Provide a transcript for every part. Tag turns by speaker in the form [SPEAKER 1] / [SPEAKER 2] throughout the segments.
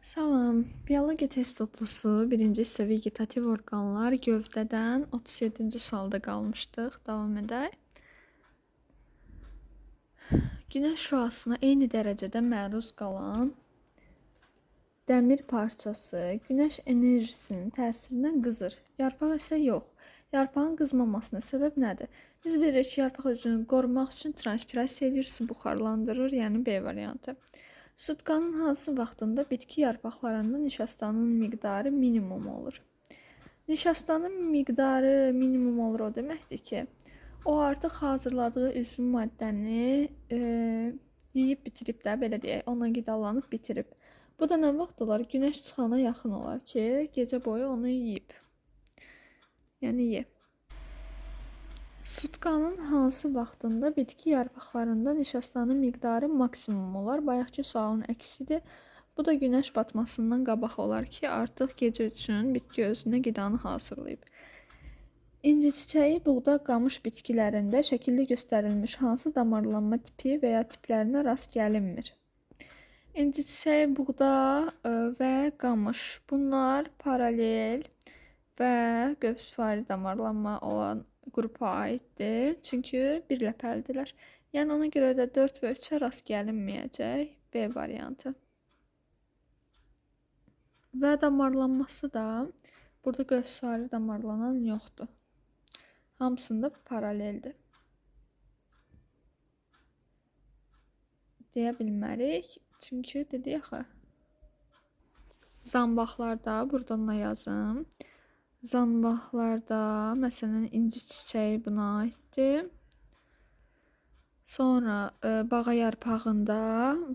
[SPEAKER 1] Salam, biologiya test toplusu 1-ci hissə vegetativ orqanlar gövdədən 37-ci sualda qalmışdıq. Davam edək. Günəş şüasına eyni dərəcədə məruz qalan dəmir parçası günəş enerjisinin təsirindən qızır. Yarpaq isə yox. Yarpağın qızmamasına səbəb nədir? Biz bilirik ki, yarpaq özünü qorumaq üçün transpirasiya edir, su buxarlandırır, yəni B variantı. Sutkanın hansı vaxtında bitki yarpaqlarında nişastanın miqdarı minimum olur? Nişastanın miqdarı minimum olur o deməkdir ki, o artıq hazırladığı üzüm maddəni yeyib bitirib də, belə deyək, onunla qidalanıb bitirib. Bu da nə vaxt olar? Günəş çıxana yaxın olar ki, gecə boyu onu yeyib. Yəni ye. Sutkanın hansı vaxtında bitki yarpaqlarında nişastanın miqdarı maksimum olar? Bayaqki sualın əksidir. Bu da günəş batmasından qabaq olar ki, artıq gecə üçün bitki özünə qidanı hazırlayıb. İnci çiçəyi, buğda, qamış bitkilərində şəkildə göstərilmiş hansı damarlanma tipi və ya tiplərinə rast gəlinmir? İnci çiçəyi, buğda və qamış. Bunlar paralel və qövsvari damarlanma olan qrupa aiddir. Çünki birləpəlidirlər. Yəni ona görə də 4 və 3-ə rast gəlinməyəcək. B variantı. Və damarlanması da burada qövsvari damarlanan yoxdur. Hamısında paraleldir. Deyə bilmərik. Çünki dedik axı. Zambaqlarda buradan da yazım. Zambaqlarda, məsələn, inci çiçəyi buna aiddir. Sonra bağa yarpağında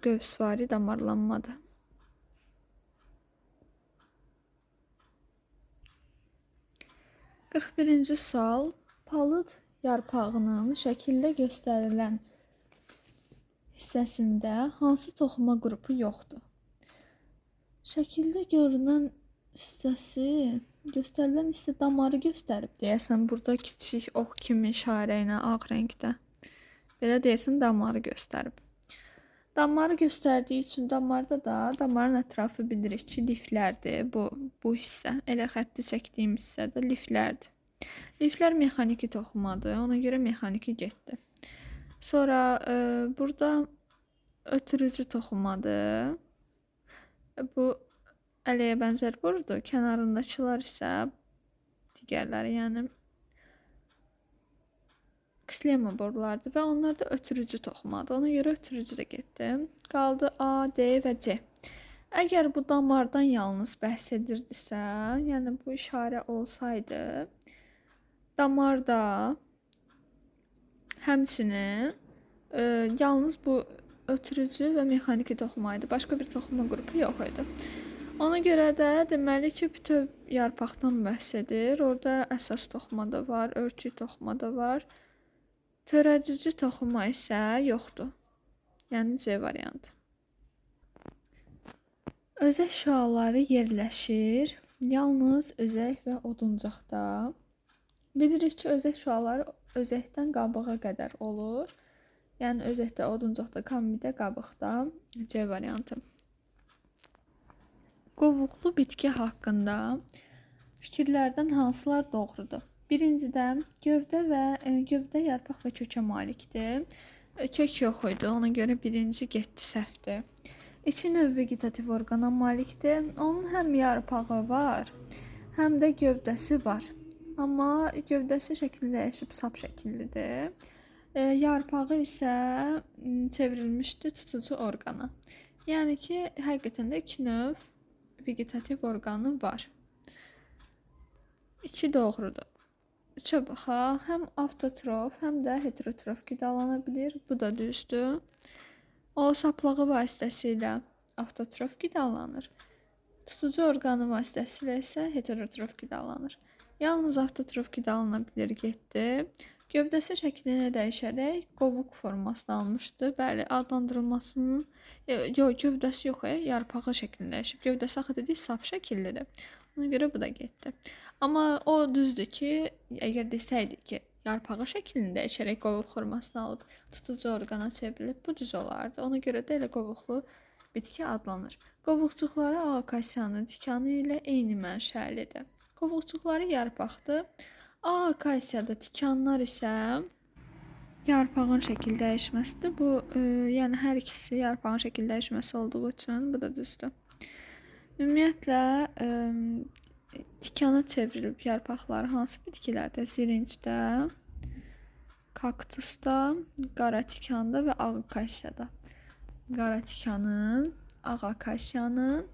[SPEAKER 1] qövsvari damarlanmadır. Qırx birinci sual. Palıd yarpağının şəkildə göstərilən hissəsində hansı toxuma qrupu yoxdur? Şəkildə görünən hissəsi, göstərilən hissə damarı göstərib. Deyəsən, burada kiçik ox kimi işarə ilə ağ rəngdə. Belə deyəsən, damarı göstərib. Damarı göstərdiyi üçün damarda da, damarın ətrafı bilirik ki, liflərdir. Bu hissə, elə xətti çəkdiyim hissədə liflərdir. Liflər mexaniki toxumadır, ona görə mexaniki getdi. Sonra burada ötürücü toxumadır. Bu ələyə bənzər borudur. Kənarındakılar isə digərləri, yəni ksilema borulardır və onlar da ötürücü toxumadır. Ona görə ötürücü də getdi. Qaldı A, D və C. Əgər bu damardan yalnız bəhs edirdisə, yəni bu işarə olsaydı, damarda həmçinin yalnız bu ötürücü və mexaniki toxumaydı. Başqa bir toxuma qrupu yox idi. Ona görə də deməli ki, bütöv yarpaqdan bəhs edir. Orada əsas toxuma da var, örtük toxuma da var. Törədici toxuma isə yoxdur. Yəni C variantı. Özək şüaları yerləşir yalnız özək və oduncaqda. Bilirik ki, özək şüaları özəkdən qabığa qədər olur. Yəni özəkdə, oduncaqda, kambidə, qabıqda. C variantı. Qovuqlu bitki haqqında fikirlərdən hansılar doğrudur? Birincidən gövdə yarpaq və kökə malikdir. Kök yox idi, ona görə birinci getdi, səhvdir. İki növ vegetativ orqana malikdir. Onun həm yarpağı var, həm də gövdəsi var. Amma gövdəsi şəkli dəyişib sap şəkillidir. Yarpağı isə çevrilmişdir tutucu orqana. Yəni ki, həqiqətən də iki növ vegetativ orqanı var. 2 doğrudur. 3-ə baxaq. Həm avtotrof, həm də heterotrof qidalana bilir. Bu da düzdür. O saplağı vasitəsilə avtotrof qidalanır. Tutucu orqanı vasitəsilə isə heterotrof qidalanır. Yalnız avtotrof qidalana bilir, getdi. Gövdəsi şəklini dəyişərək qovuq formasını almışdı. Bəli, adlandırılmasının gövdəsi yox, yarpağı şəklini dəyişib. Gövdəsi axı dedik, sap şəkillidir. Ona görə bu da getdi. Amma o düzdür ki, əgər desəydik ki, yarpağı şəklini dəyişərək qovuq formasını alıb tutucu orqana çevrilib, bu düz olardı. Ona görə də elə qovuqlu bitki adlanır. Qovuqcuqları akasiyanın tikanı ilə eyni mənşəlidir. Qovuqcuqları yarpaqdır. Akasiyada tikanlar isə yarpağın şəkil dəyişməsidir. Bu, yəni hər ikisi yarpağın şəkil dəyişməsi olduğu üçün bu da düzdür. Ümumiyyətlə, tikana çevrilib yarpaqları hansı bitkilərdə? Zirincdə, kaktusda, qara tikanda və ağ akasiyada. Qara tikanın, ağ akasiyanın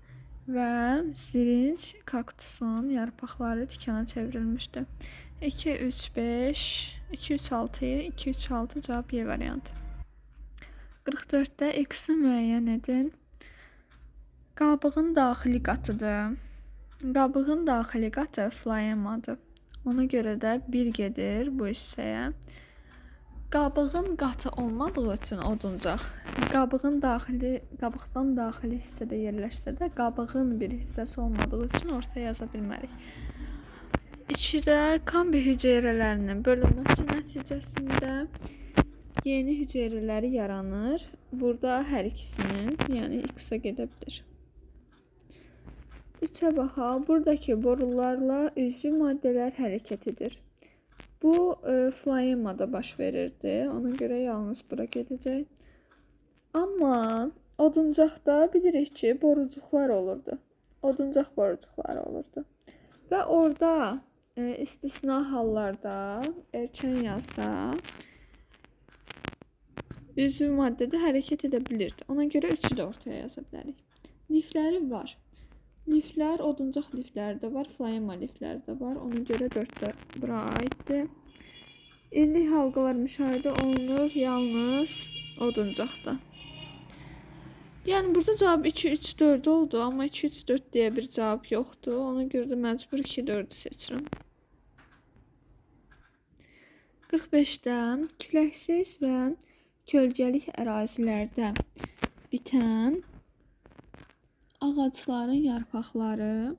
[SPEAKER 1] və zirinc kaktusun yarpaqları tikana çevrilmişdir. 2, 3, 5, 2, 3, 6, 2, 3, 6 cavab Y variantı. 44-də X-i müəyyən edin. Qabığın daxili qatıdır. Qabığın daxili qatı floemadır. Ona görə də 1 gedir bu hissəyə. Qabığın qatı olmadığı üçün oduncaq. Qabığdan daxili hissədə yerləşsə də qabığın bir hissəsi olmadığı üçün ortaya yaza bilmərik. 2-də kombi hüceyrələrinin bölünməsi nəticəsində yeni hüceyrələri yaranır. Burada hər ikisinin, yəni X-a gedə bilir. 3-ə baxaq. Buradakı borularla üzvü maddələr hərəkət edir. Bu floemada baş verirdi. Ona görə yalnız bura gedəcək. Amma oduncaqda bilirik ki, borucuqlar olurdu. Oduncaq borucuqları olurdu. Və orada istisna hallarda, erkən yazda üzvü maddədə hərəkət edə bilirdi. Ona görə 3-ü də ortaya yaza bilərik. Lifləri var. Liflər, oduncaq lifləri də var, floema lifləri də var. Ona görə 4-də bura aiddir. İllik halqalar müşahidə olunur yalnız oduncaqda. Yəni burada cavab 2, 3, 4 oldu, amma 2, 3, 4 deyə bir cavab yoxdur. Ona görə də məcbur 2, 4-ü seçirəm. 45-də küləksiz və kölgəlik ərazilərdə bitən ağacların yarpaqları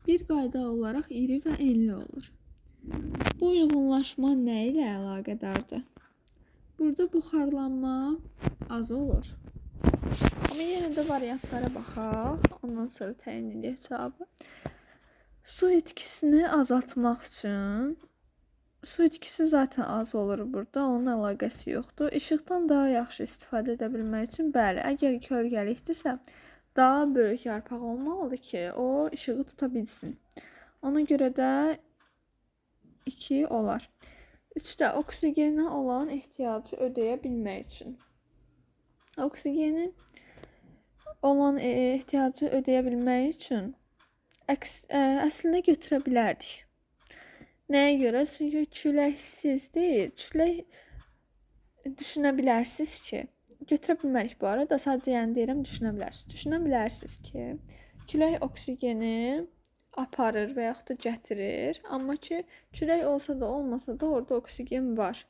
[SPEAKER 1] bir qayda olaraq iri və enli olur. Bu uyğunlaşma nə ilə əlaqədardır? Burada buxarlanma az olur. Amma yenə də variantlara baxaq. Ondan sonra təyin edək cavabı. Su itkisini azaltmaq üçün, su itkisi zaten az olur burada, onun əlaqəsi yoxdur. İşıqdan daha yaxşı istifadə edə bilmək üçün, bəli, əgər kölgəlikdirsə, daha böyük yarpaq olmalıdır ki, o işığı tuta bilsin. Ona görə də 2 olar. 3-də oksigenə olan ehtiyacı ödəyə bilmək üçün. Oksigenin olan ehtiyacı ödəyə bilmək üçün əslində götürə bilərdik. Nəyə görə? Çünki küləksiz deyil. Külək düşünə bilərsiniz ki, götürə bilmərik bu arada, sadəcə yəni deyirəm, düşünə bilərsiniz. Düşünə bilərsiniz ki, külək oksigeni aparır və yaxud da gətirir. Amma ki, külək olsa da olmasa da orada oksigen var.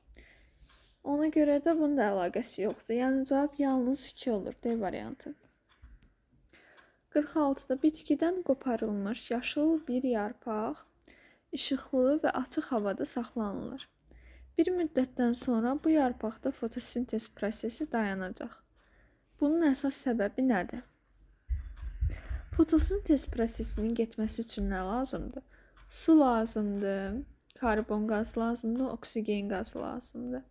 [SPEAKER 1] Ona görə də bunun da əlaqəsi yoxdur. Yəni cavab yalnız 2 olur, D variantı. 46-da bitkidən qoparılmış yaşıl bir yarpaq işıqlı və açıq havada saxlanılır. Bir müddətdən sonra bu yarpaqda fotosintez prosesi dayanacaq. Bunun əsas səbəbi nədir? Fotosintez prosesinin getməsi üçün nə lazımdır? Su lazımdır, karbon qazı lazımdır, oksigen qazı lazımdır.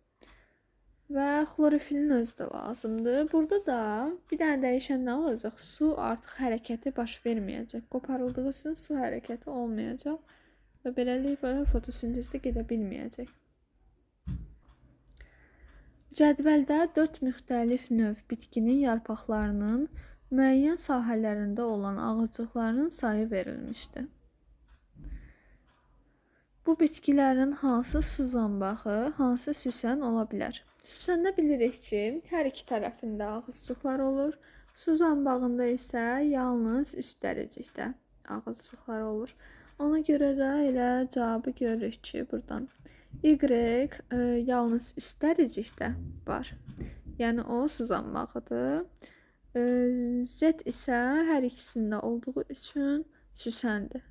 [SPEAKER 1] Və xlorofilin özü də lazımdır. Burada da bir dənə dəyişən nə olacaq? Su artıq hərəkəti baş verməyəcək. Qoparıldığı üçün su hərəkəti olmayacaq və beləliklə fotosintezdə gedə bilməyəcək. Cədvəldə 4 müxtəlif növ bitkinin yarpaqlarının müəyyən sahələrində olan ağaclıqlarının sayı verilmişdir. Bu bitkilərin hansı su zambağı, hansı süsən ola bilər? Süsəndə bilirik ki, hər iki tərəfində ağızcıqlar olur. Su zambağında isə yalnız üst dərəcədə ağızcıqlar olur. Ona görə də elə cavabı görürük ki, buradan Y yalnız üst dərəcədə var. Yəni o su zambağıdır. Z isə hər ikisində olduğu üçün süsəndir.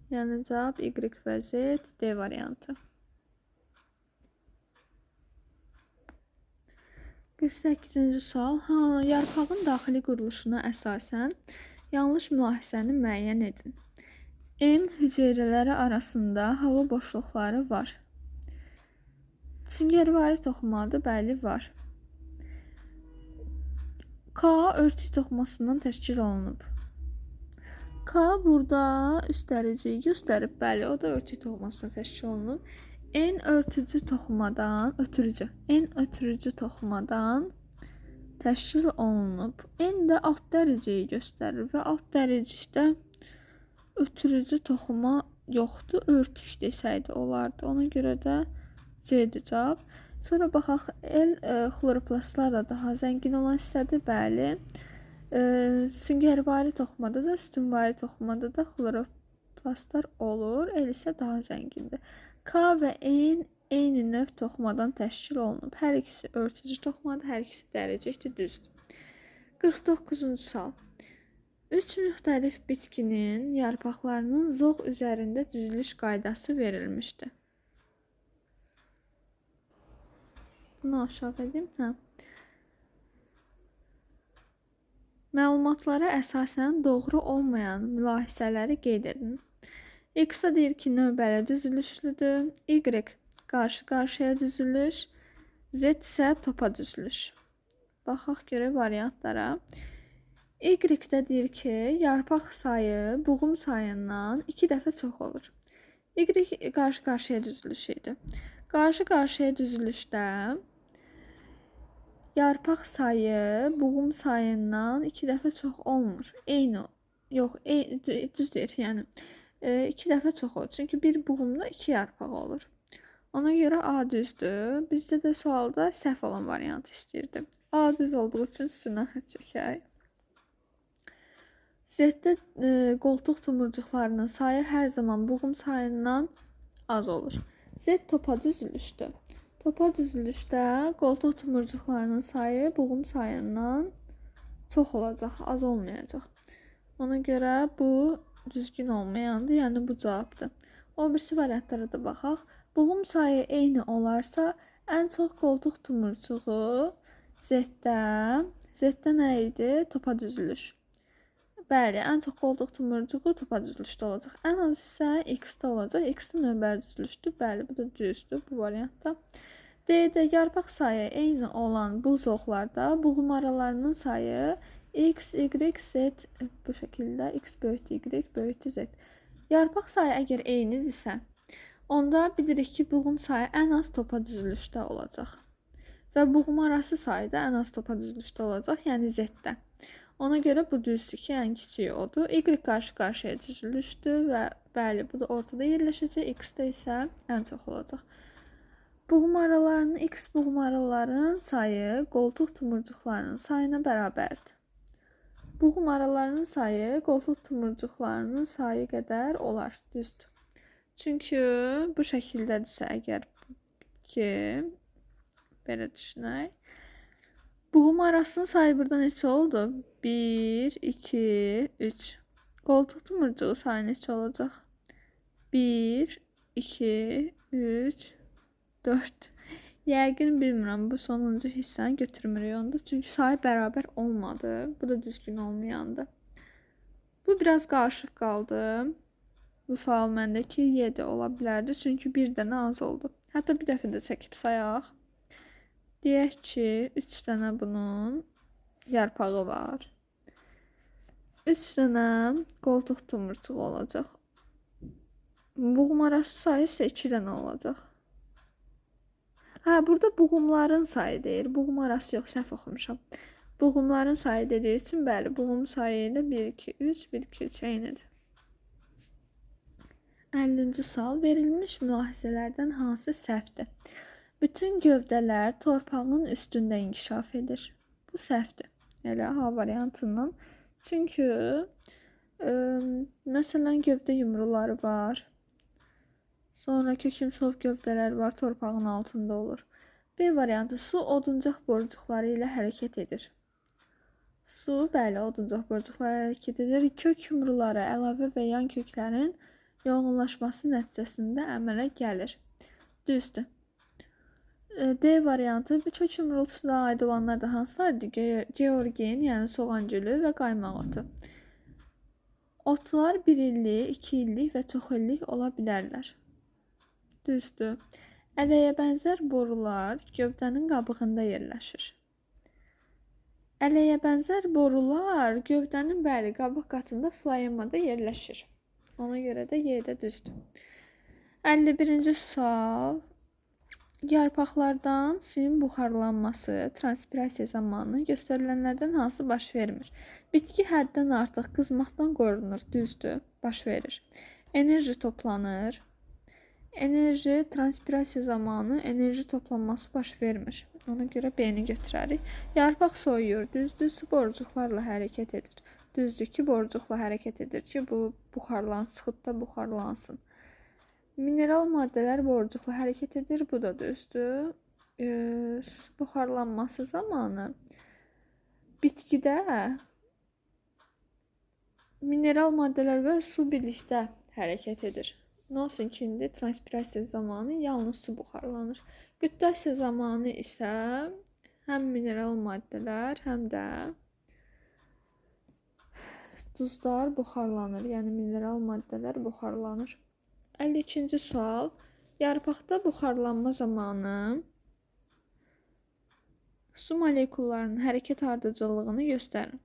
[SPEAKER 1] Yəni cavab Y və Z, D variantı. 48-ci sual. Yarpağın daxili quruluşuna əsasən yanlış mülahizəni müəyyən edin. M hüceyrələri arasında hava boşluqları var. Süngərvari toxumadır, bəli var. K örtük toxumasından təşkil olunub. K burada üstəriciyi göstərib, bəli, o da örtük toxumasından təşkil olunub. N ötürücü toxumadan təşkil olunub. N də alt dərəcəyi göstərir və alt dərəcəkdə ötürücü toxuma yoxdur, örtük desəydi olardı. Ona görə də C-dir cavab. Sonra baxaq, L xloroplastlar da daha zəngin olan hissədir, bəli. Süngərvari toxumada da, sütunvari toxumada da xloroplastlar olur. L isə daha zəngindir. K və N eyni növ toxumadan təşkil olunub. Hər ikisi örtücü toxumadır, hər ikisi dərəcəkdir, düzdür. 49-cu sual. 3 müxtəlif bitkinin yarpaqlarının zoğ üzərində düzülüş qaydası verilmişdir. Bunu aşağı edim. Məlumatlara əsasən doğru olmayan mülahizələri qeyd edin. X deyir ki, növbəli düzülüşlüdür. Y qarşı-qarşıya düzülüş. Z isə topa düzülüş. Baxaq görək variantlara. Y-də deyir ki, yarpaq sayı buğum sayından 2 dəfə çox olur. Y qarşı-qarşıya düzülüş idi. Qarşı-qarşıya düzülüşdə yarpaq sayı buğum sayından 2 dəfə çox olmur. Düz deyir, yəni 2 dəfə çox olur. Çünki bir buğumda 2 yarpaq olur. Ona görə A düzdür. Bizdə də sualda səhv olan variantı istəyirdi. A düz olduğu üçün üstündən xətt çəkək. Z-də qoltuq tumurcuqlarının sayı hər zaman buğum sayından az olur. Z topa düzülüşdür. Topa düzülüşdə qoltuq tumurcuqlarının sayı buğum sayından çox olacaq, az olmayacaq. Ona görə bu düzgün olmayandır, yəni bu cavabdır. O birisi variantlara da baxaq. Buğum sayı eyni olarsa, ən çox qoltuq tumurcuğu Z-də nə idi? Topa düzülüş. Bəli, ən çox qoltuq tumurcuğu topa düzülüşdə olacaq. Ən az isə X-də olacaq. X-də növbəli düzülüşdür. Bəli, bu da düzdür bu variantda. D-də yarpaq sayı eyni olan bu zoğlarda buğum aralarının sayı X, Y, Z bu şəkildə. X böyükdür, Y böyükdür, Z. Yarpaq sayı əgər eynidirsə, onda bilirik ki, buğum sayı ən az topa düzülüşdə olacaq. Və buğum arası sayı da ən az topa düzülüşdə olacaq, yəni Z-də. Ona görə bu düzdür ki, ən kiçiyi odur. Y qarşı-qarşıya düzülüşdür və bəli, bu da ortada yerləşəcək. X-də isə ən çox olacaq. Buğum aralarının, X buğum aralarının sayı qoltuq tumurcuqlarının sayına bərabərdir. Buğum aralarının sayı qoltuq tumurcuqlarının sayı qədər olar, düzdür. Çünki bu şəkildədirsə əgər ki, belə düşünək. Buğum arasının sayı burada neçə oldu? 1, 2, 3. Qoltuq tumurcuğu sayı neçə olacaq? 1, 2, 3, 4. Yəqin bilmirəm, bu sonuncu hissəni götürmürük onda. Çünki sayı bərabər olmadı. Bu da düzgün olmayandı. Bu biraz qarışıq qaldı. Bu sual məndəki Y də ola bilərdi. Çünki bir dənə az oldu. Hətta bir dəfə də çəkib sayaq. Deyək ki, 3 dənə bunun yarpağı var. 3 dənə qoltuq tumurcuğu olacaq. Buğum arası sayı isə 2 dənə olacaq. Burada buğumların sayı deyir. Buğum arası yox, səhv oxumuşam. Buğumların sayı dediyi üçün, bəli, buğum sayı ilə 1, 2, 3, 1, 2, 3 eynidir. 50-ci sual. Verilmiş mülahizələrdən hansı səhvdir? Bütün gövdələr torpağın üstündə inkişaf edir. Bu səhvdir. Elə A variantından. Çünki məsələn gövdə yumruları var. Sonra kökümsov gövdələr var, torpağın altında olur. B variantı, su oduncaq borucuqları ilə hərəkət edir. Su, bəli, oduncaq borucuqları hərəkət edir. Kök yumruları əlavə və yan köklərin yoğunlaşması nəticəsində əmələ gəlir. Düzdür. D variantı biço kömürültüsünə aid olanlar da hansılardır? Georgin, yəni soğan gülü və qaymaq otu. Otlar 1 illik, 2 illik və çox illik ola bilərlər. Düzdür. Ələyə bənzər borular gövdənin qabığında yerləşir. Ələyə bənzər borular gövdənin bəli qabıq qatında floemada yerləşir. Ona görə də Y-də düzdür. 51-ci sual. Yarpaqlardan suyun buxarlanması transpirasiya zamanı göstərilənlərdən hansı baş vermir? Bitki həddən artıq qızmaqdan qorunur, düzdür, baş verir. Enerji toplanır. Enerji transpirasiya zamanı enerji toplanması baş vermir. Ona görə B-ni götürərik. Yarpaq soyuyur, düzdür, su borucuqlarla hərəkət edir. Düzdür ki, borucuqla hərəkət edir ki, bu buxarlansın, çıxıb da buxarlansın. Mineral maddələr borucuqla hərəkət edir, bu da düzdür. Su buxarlanması zamanı bitkidə mineral maddələr və su birlikdə hərəkət edir. Nə olsun ki, indi transpirasiya zamanı yalnız su buxarlanır. Qüttasiya zamanı isə həm mineral maddələr, həm də duzlar buxarlanır. Yəni mineral maddələr buxarlanır. 52-ci sual. Yarpaqda buxarlanma zamanı su molekullarının hərəkət ardıcıllığını göstərin.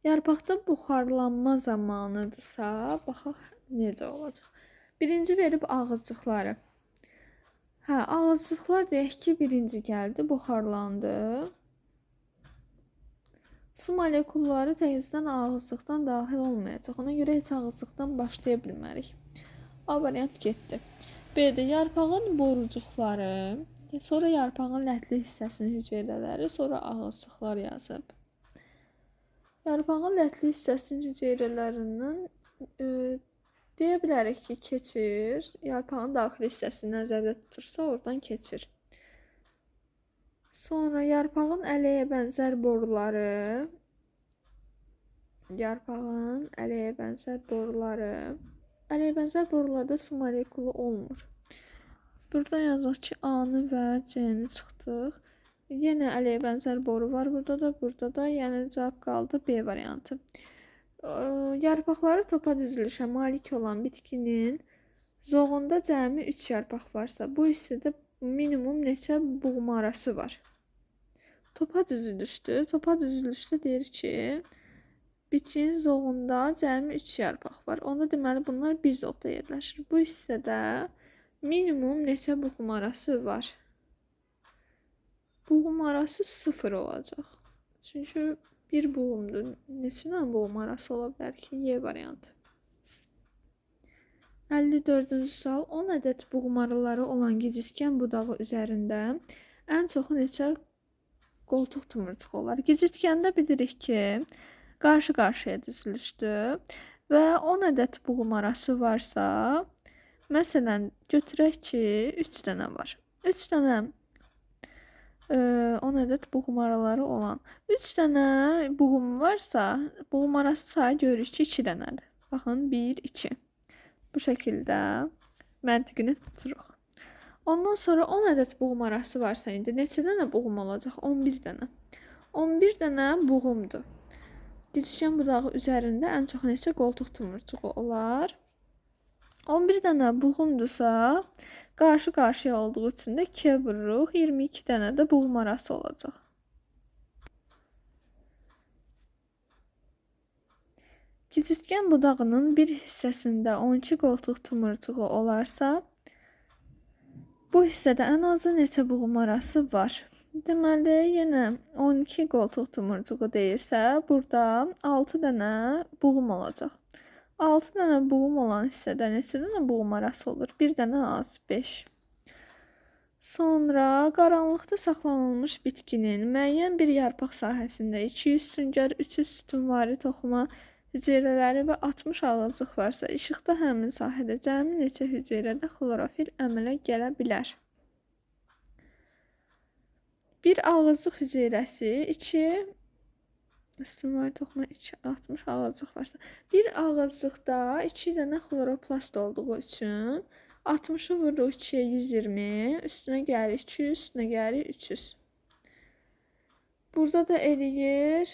[SPEAKER 1] Yarpaqda buxarlanma zamanıdırsa, baxaq necə olacaq. Birinci verib ağızcıqları. Ağızcıqlar deyək ki, birinci gəldi, buxarlandı. Su molekulları təzədən ağızcıqdan daxil olmayacaq. Ona görə heç ağızcıqdan başlaya bilmərik. A variant getdi. B-də yarpağın borucuqları, sonra yarpağın lətli hissəsinin hüceyrələri, sonra ağızcıqlar yazıb. Yarpağın lətli hissəsinin hüceyrələrindən deyə bilərik ki, keçir. Yarpağın daxili hissəsini nəzərdə tutursa, oradan keçir. Sonra yarpağın ələyə bənzər boruları, ələyə bənzər borularda su molekulu olmur. Burada yazaq ki, A-nı və C-ni çıxdıq. Yenə ələyə bənzər boru var burada da, yəni cavab qaldı B variantı. Yarpaqları topa düzülüşə malik olan bitkinin zoğunda cəmi 3 yarpaq varsa, bu hissədə minimum neçə buğum arası var? Topa düzülüşdə deyir ki, bitkinin zoğunda cəmi 3 yarpaq var. Onda deməli bunlar bir zoqda yerləşir. Bu hissədə minimum neçə buğum arası var? Buğum arası 0 olacaq. Çünki bir buğumdur. Neçə buğum arası ola bilər ki? Y variantı. 54-cü sual. 10 ədəd buğum arıları olan gicitkən budağı üzərində ən çoxu neçə qoltuq tumurcuq olar? Gicitkəndə bilirik ki, qarşı-qarşıya düzülüşdür və 10 ədəd buğum arası varsa, məsələn, götürək ki, 3 dənə var. 3 dənə 10 ədəd buğum araları olan 3 dənə buğum varsa, buğum arası sayı görürük ki, 2 dənədir. Baxın, 1, 2. Bu şəkildə məntiqini tuturuq. Ondan sonra 10 ədəd buğum arası varsa, indi neçə dənə buğum olacaq? 11 dənə. 11 dənə buğumdur. Gicikən budağı üzərində ən çox neçə qoltuq tumurcuğu olar? 11 dənə buğumdursa, qarşı-qarşıya olduğu üçün də 2-yə vururuq. 22 dənə də buğum arası olacaq. Gicitkən budağının bir hissəsində 12 qoltuq tumurcuğu olarsa, bu hissədə ən azı neçə buğum arası var? Deməli, yenə 12 qoltuq tumurcuğu deyirsə, burada 6 dənə buğum olacaq. 6 dənə buğum olan hissədə neçə dənə buğum arası olur? 1 dənə az, 5. Sonra qaranlıqda saxlanılmış bitkinin müəyyən bir yarpaq sahəsində 200 süngər, 300 sütunvari toxuma hüceyrələri və 60 ağızcıq varsa, işıqda həmin sahədə cəmi neçə hüceyrədə xlorofil əmələ gələ bilər? Bir ağızcıq hüceyrəsi 2 sütunvari toxuma 60 ağızcıq varsa, bir ağızcıqda 2 dənə xloroplast olduğu üçün 60'ı vururuq 2'yə 120, üstünə gəlir 200, üstünə gəlir 300. Burada da eləyir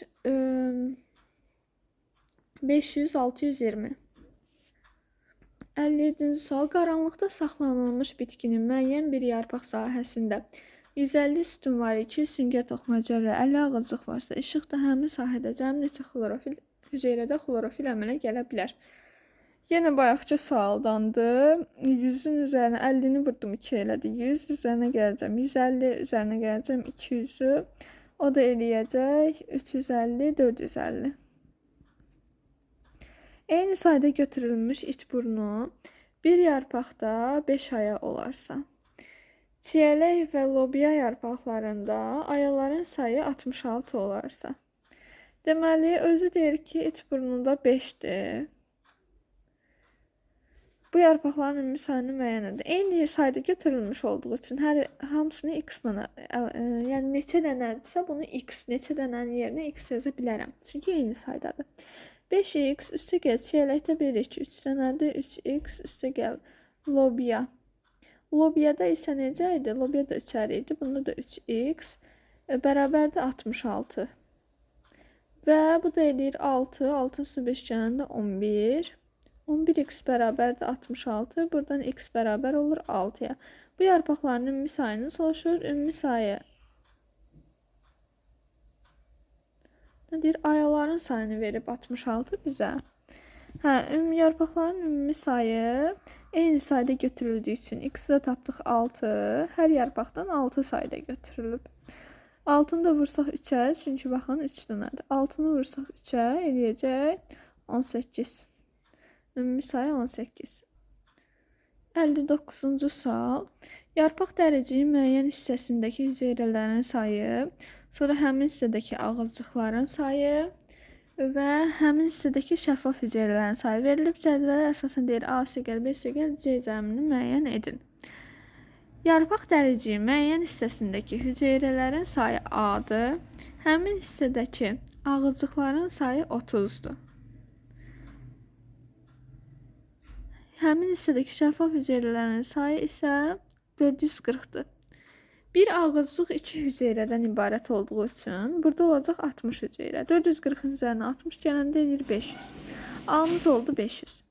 [SPEAKER 1] 500, 620. 57-ci sual. Qaranlıqda saxlanılmış bitkinin müəyyən bir yarpaq sahəsində 150 sütun var, 200 süngər toxmaca ilə 50 ağaclıq varsa, işıqda həmin sahədə cəmi neçə xlorofil hüceyrədə xlorofil əmələ gələ bilər? Yenə bayaqki sualdandır. 100-ün üzərinə 50-ni vurdum 2 elədi. 100 üzərinə gələcəm 150, üzərinə gələcəm 200-ü. O da eləyəcək 350, 450. Eyni sayda götürülmüş it burnu bir yarpaqda 5 aya olarsa, çiyələk və lobya yarpaqlarında ayaların sayı 66 olarsa. Deməli, özü deyir ki, it burnunda 5'dir. Bu yarpaqların ümumi sayını müəyyən edir. Eyni sayda götürülmüş olduğu üçün hamısını x-la, yəni neçə dənədirsə bunu x, neçə dənənin yerinə x yaza bilərəm. Çünki eyni saydadır. 5x üstə gəl, çiyələkdə 1, 2, 3 dənədir, 3x üstə gəl, lobya. Lobyada isə necə idi? Lobyada 3'er idi, bunda da 3x bərabərdir 66. Və bu da eləyir 6, 6 üstə 5 gələndə 11. 11x bərabərdir 66, buradan x bərabər olur 6'ya. Bu yarpaqların ümumi sayını soruşur, ümumi sayı. Deyir, ayaların sayını verib 66 bizə. Yarpaqların ümumi sayı eyni sayda götürüldüyü üçün x-i də tapdıq 6. Hər yarpaqdan 6 sayda götürülüb. 6'ını da vursaq 3'ə, çünki baxın 3 dənədir. 6'ını vursaq 3'ə eləyəcək 18. Ümumi sayı 18. 59-cu sual. Yarpaq dəriciyin müəyyən hissəsindəki hüceyrələrin sayı, sonra həmin hissədəki ağızcıqların sayı və həmin hissədəki şəffaf hüceyrələrin sayı verilib. Cədvələ əsasən deyir A üstə gəl, B üstə gəl, C cəmini müəyyən edin. Yarpaq dəriciyin müəyyən hissəsindəki hüceyrələrin sayı A-dır. Həmin hissədəki ağızcıqların sayı 30'dur. Həmin hissədəki şəffaf hüceyrələrin sayı isə 440'dır. Bir ağızcıq 2 hüceyrədən ibarət olduğu üçün burada olacaq 60 hüceyrə. 440'ın üzərinə 60 gələndə eləyir 500. A-mız oldu 500.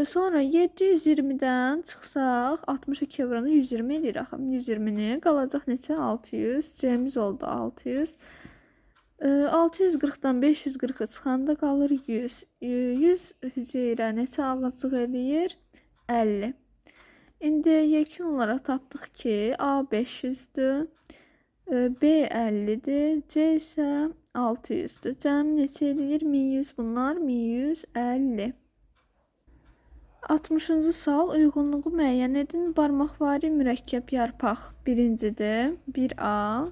[SPEAKER 1] Sonra 720'dən çıxsaq 62 vuranı 120 eləyir axı. 120'ni qalacaq neçə? 600. C-miz oldu 600. 640'dan 540'a çıxanda qalır 100. 100 hüceyrə neçə ağızcıq eləyir? 50. İndi yekun olaraq tapdıq ki, A 500'dür, B 50'dir, C isə 600'dür. Cəmi neçə eləyir? 1100 bunlar, 1150. 60-cı sual. Uyğunluğu müəyyən edin. Barmaqvari mürəkkəb yarpaq birincidir, 1A.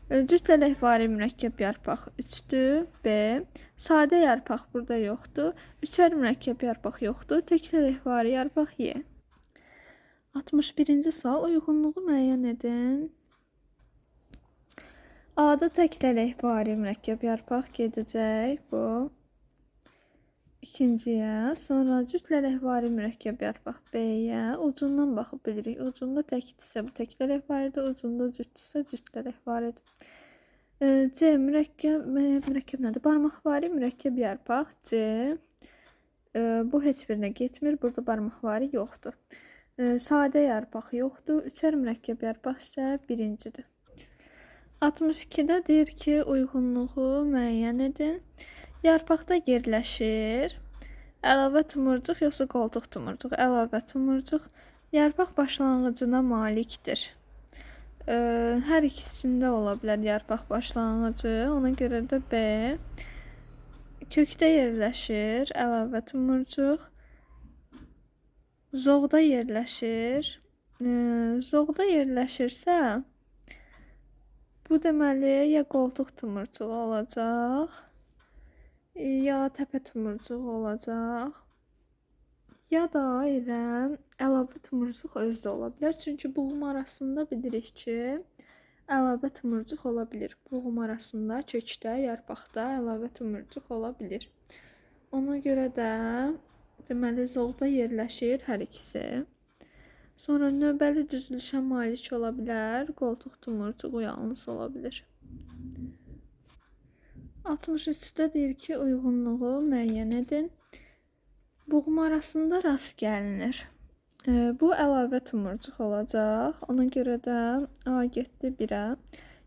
[SPEAKER 1] Cütlələkvari mürəkkəb yarpaq 3'dür, B. Sadə yarpaq burada yoxdur. Üçər mürəkkəb yarpaq yoxdur. Təklələkvari yarpaq Y. 61-ci sual. Uyğunluğu müəyyən edin. A-da təklələkvari mürəkkəb yarpaq gedəcək bu. İkinciyə, sonra cütlələkvari mürəkkəb yarpaq B-yə. Ucundan baxıb bilirik. Ucunda təkdirsə bu təklələkvaridir, ucunda cütdürsə cütlələkvaridir. C mürəkkəb nədir? Barmaqvari mürəkkəb yarpaq C. Bu heç birinə getmir. Burada barmaqvari yoxdur. Sadə yarpaq yoxdur. Üçər mürəkkəb yarpaq isə birincidir. 62-də deyir ki, uyğunluğu müəyyən edin. Yarpaqda yerləşir. Əlavə tumurcuq yoxsa qoltuq tumurcuq? Əlavə tumurcuq. Yarpaq başlanğıcına malikdir. Hər ikisində ola bilər yarpaq başlanğıcı. Ona görə də B. Kökdə yerləşir. Əlavə tumurcuq. Zoğda yerləşir. Zoğda yerləşirsə, bu deməli ya qoltuq tumurcuğu olacaq, ya təpə tumurcuğu olacaq, ya da elə əlavə tumurcuq özdə ola bilər. Çünki buğum arasında bilirik ki, əlavə tumurcuq ola bilir. Buğum arasında, kökdə, yarpaqda əlavə tumurcuq ola bilir. Ona görə də deməli zoğda yerləşir hər ikisi. Sonra növbəli düzülüşə malik ola bilər. Qoltuq tumurcuğu yalnız ola bilir. 63-də deyir ki, uyğunluğu müəyyən edin. Buğum arasında rast gəlinir. Bu əlavə tumurcuq olacaq. Ona görə də A getdi 1-ə.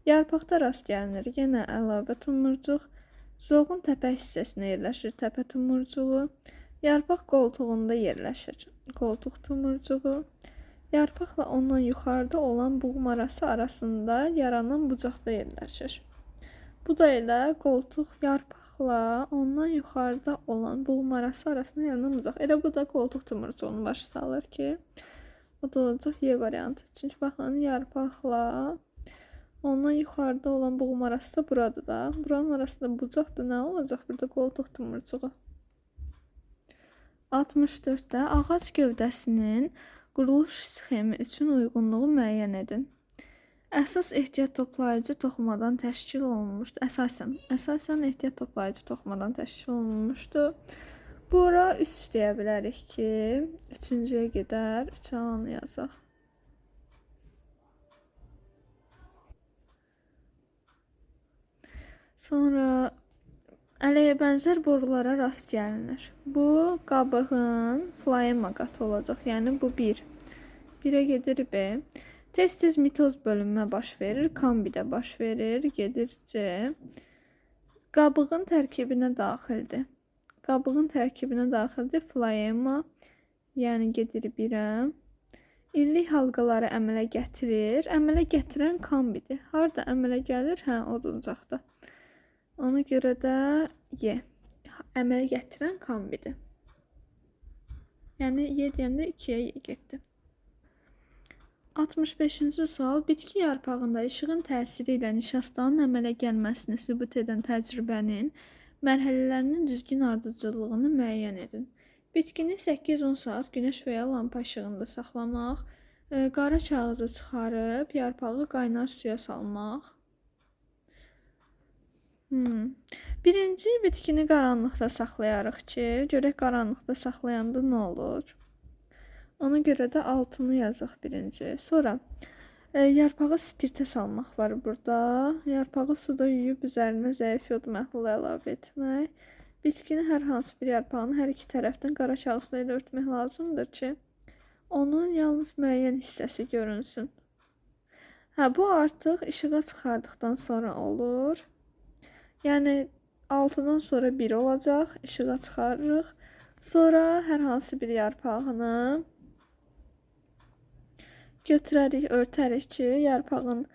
[SPEAKER 1] Yarpaqda rast gəlinir. Yenə əlavə tumurcuq. Zoğun təpə hissəsinə yerləşir təpə tumurcuğu. Yarpaq qoltuğunda yerləşir. Qoltuq tumurcuğu. Yarpaqla ondan yuxarıda olan buğum arasında yaranan bucaqda yerləşir. Bu da elə qoltuq yarpaqla ondan yuxarıda olan buğum arasında yaranan bucaq. Elə bu da qoltuq tumurcuğunu başa salır ki, o da olacaq Y variantı. Çünki baxın, yarpaqla ondan yuxarıda olan buğum arası da buradır da. Buranın arasında bucaq da nə olacaq? Burada qoltuq tumurcuğu. 64-də ağac gövdəsinin quruluş sxemi üçün uyğunluğu müəyyən edin. Əsas ehtiyat toplayıcı toxumadan təşkil olunmuşdur. Əsasən ehtiyat toplayıcı toxumadan təşkil olunmuşdur. Bura 3 deyə bilərik ki, 3-cüyə gedər, 3-ə A-nı yazaq. Sonra ələyə bənzər borulara rast gəlinir. Bu qabığın floema qatı olacaq. Yəni bu 1. 1-ə gedir B. Tez-tez mitoz bölünmə baş verir. Kambidə baş verir. Gedir C. Qabığın tərkibinə daxildir. Qabığın tərkibinə daxildir floema. Yəni gedir 1-ə. İllik halqaları əmələ gətirir. Əmələ gətirən kambidir. Harada əmələ gəlir? Hə, oduncaqda. Ona görə də Y. Əmələ gətirən kambidir. Yəni Y deyəndə 2-yə Y getdi. 65-ci sual. Bitki yarpağında işığın təsiri ilə nişastanın əmələ gəlməsini sübut edən təcrübənin mərhələlərinin düzgün ardıcıllığını müəyyən edin. Bitkini 8-10 saat günəş və ya lampa işığında saxlamaq, qara kağızı çıxarıb yarpağı qaynar suya salmaq. Birinci, bitkini qaranlıqda saxlayarıq ki, görək qaranlıqda saxlayanda nə olur? Ona görə də altını yazaq birinci. Sonra yarpağı spirtə salmaq var burada. Yarpağı suda yuyub üzərinə zəif yod məhlulu əlavə etmək. Bitkini hər hansı bir yarpağını hər iki tərəfdən qara kağızla ilə örtmək lazımdır ki, onun yalnız müəyyən hissəsi görünsün. Bu artıq işığa çıxardıqdan sonra olur. Yəni 6-dan sonra 1 olacaq, işığa çıxarırıq. Sonra hər hansı bir yarpağını götürərik, örtərik ki, yarpağın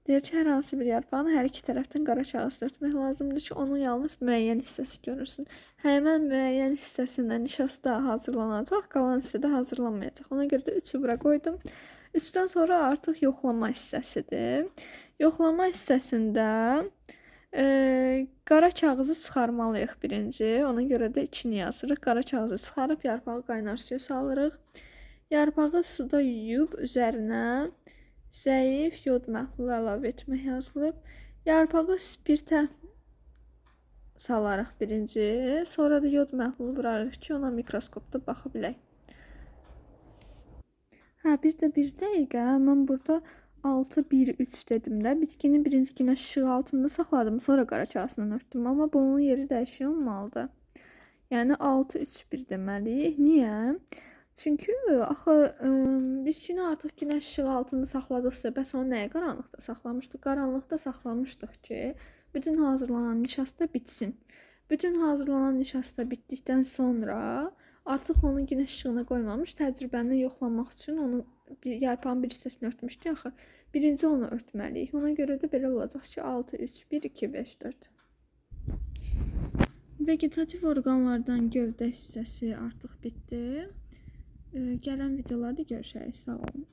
[SPEAKER 1] deyir ki, hər hansı bir yarpağını hər iki tərəfdən qara kağızla örtmək lazımdır ki, onun yalnız müəyyən hissəsi görünsün. Həmən müəyyən hissəsindən nişasta hazırlanacaq, qalan hissədə hazırlanmayacaq. Ona görə də 3-ü bura qoydum. 3-dən sonra artıq yoxlama hissəsidir. Yoxlama hissəsində qara kağızı çıxarmalıyıq birinci. Ona görə də 2-ni yazırıq. Qara kağızı çıxarıb yarpağı qaynar suya salırıq. Yarpağı suda yuyub üzərinə zəif yod məhlulu əlavə etmək yazılıb. Yarpağı spirtə salarıq birinci. Sonra da yod məhlulu vurarıq ki, ona mikroskopda baxa bilək. Bir də bir dəqiqə, mən burada 6-1-3 dedim də. Bitkini birinci günəş işığı altında saxladım, sonra qara kağızla örtdüm. Amma bunun yeri dəyişik olmalıdır. Yəni 6-3-1 deməliyik. Niyə? Çünki axı bitkini artıq günəş işığı altında saxladıqsa, bəs onu nəyə qaranlıqda saxlamışdıq? Qaranlıqda saxlamışdıq ki, bütün hazırlanan nişasta bitsin. Bütün hazırlanan nişasta bitdikdən sonra artıq onu günəş işığına qoymamış, təcrübəni yoxlamaq üçün onu yarpağın bir hissəsini örtmüşdük axı. Birinci onu örtməliyik. Ona görə də belə olacaq ki, 6, 3, 1, 2, 5, 4. Vegetativ orqanlardan gövdə hissəsi artıq bitdi. Gələn videolarda görüşərik. Sağ olun.